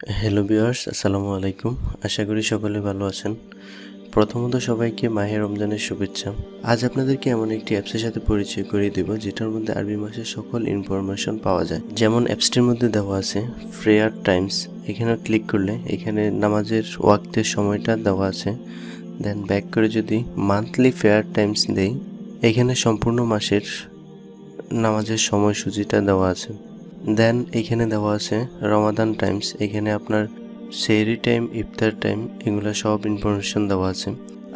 Hello viewers, আসসালামু আলাইকুম। আশা করি সকলে ভালো আছেন। প্রথমত সবাইকে মাহে রমজানের শুভেচ্ছা। আজ আপনাদেরকে এমন একটি অ্যাপসের সাথে পরিচয় করিয়ে দেব যেটার মধ্যে আরবি মাসের সকল ইনফরমেশন পাওয়া যায়। যেমন অ্যাপসটির মধ্যে দেওয়া আছে প্রেয়ার টাইমস। এখানে ক্লিক করলে এখানে নামাজের ওয়াক্তের সময়টা দেওয়া আছে। দেন ব্যাক করে যদি মান্থলি প্রেয়ার টাইমস দেই, এখানে সম্পূর্ণ মাসের নামাজের সময়সূচিটা দেওয়া আছে। দেন এখানে দেওয়া আছে রমাদান টাইমস। এখানে আপনার সেহরি টাইম, ইফতার টাইম, এগুলো সব ইনফরমেশন দেওয়া আছে।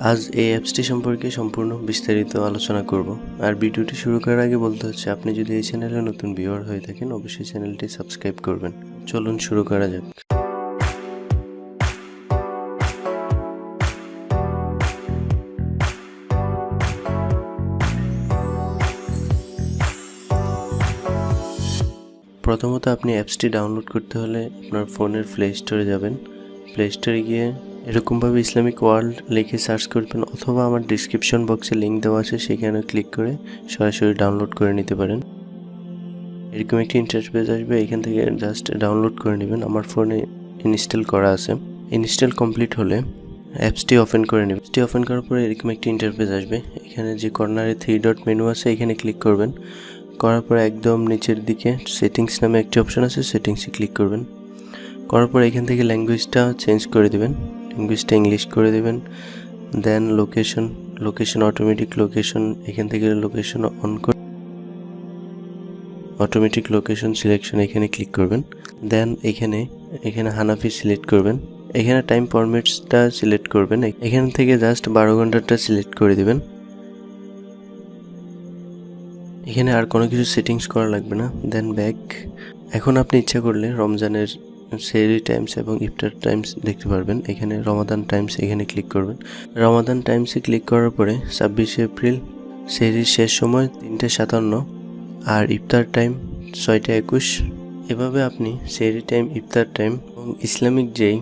আজ এই অ্যাপসটি সম্পর্কে সম্পূর্ণ বিস্তারিত আলোচনা করব। আর ভিডিওটি শুরু করার আগে বলতে হচ্ছে, আপনি যদি এই চ্যানেলে নতুন ভিউয়ার হয়ে থাকেন অবশ্যই চ্যানেলটি সাবস্ক্রাইব করবেন। চলুন শুরু করা যাক। প্রথমত আপনি অ্যাপসটি ডাউনলোড করতে হলে আপনার ফোনের প্লে স্টোরে যাবেন। প্লে স্টোরে গিয়ে এরকমভাবে ইসলামিক ওয়ার্ল্ড লিখে সার্চ করবেন, অথবা আমার ডিসক্রিপশন বক্সে লিঙ্ক দেওয়া আছে, সেখানে ক্লিক করে সরাসরি ডাউনলোড করে নিতে পারেন। এরকম একটি ইন্টারফেস আসবে, এখান থেকে জাস্ট ডাউনলোড করে নেবেন। আমার ফোনে ইনস্টল করা আছে। ইনস্টল কমপ্লিট হলে অ্যাপসটি ওপেন করে নেবেন। অ্যাপসটি ওপেন করার পরে এরকম একটি ইন্টারফেস আসবে। এখানে যে কর্নারে 3 ডট মেনু আছে এখানে ক্লিক করবেন। করার পর একদম নিচের দিকে সেটিংস নামে একটি অপশন আছে, সেটিংসে ক্লিক করবেন। করার পর এখান থেকে ল্যাঙ্গুয়েজটা চেঞ্জ করে দেবেন, ল্যাঙ্গুয়েজটা ইংলিশ করে দেবেন। দেন লোকেশন অটোমেটিক লোকেশন, এখান থেকে লোকেশন অন করে অটোমেটিক লোকেশন সিলেকশন এখানে ক্লিক করবেন। দেন এখানে হানাফি সিলেক্ট করবেন। এখানে টাইম ফরম্যাটসটা সিলেক্ট করবেন। এখান থেকে জাস্ট 12 ঘন্টাটা সিলেক্ট করে দিবেন। এখানে আর কোনো কিছু সেটিংস করা লাগবে না। Then back. এখন আপনি ইচ্ছা করলে রমজানের সেহরি টাইমস এবং ইফতার টাইমস দেখতে পারবেন। এখানে রমাদান টাইমস এখানে ক্লিক করবেন। রমাদান টাইমসে ক্লিক করার পরে 26 এপ্রিল সেহরির শেষ সময় 3:57, আর ইফতার টাইম 6:21। এভাবে আপনি সেহরি টাইম, ইফতার টাইম এবং ইসলামিক যেই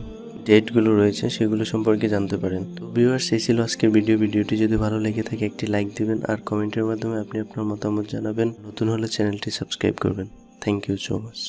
ডেটগুলো রয়েছে সেগুলো সম্পর্কে জানতে পারেন। তো ভিউয়ার্স, এই ছিল আজকের ভিডিওটি যদি ভালো লেগে থাকে একটি লাইক দিবেন, আর কমেন্টের মাধ্যমে আপনি আপনার মতামত জানাবেন। নতুন হলে চ্যানেলটি সাবস্ক্রাইব করবেন। Thank you so much.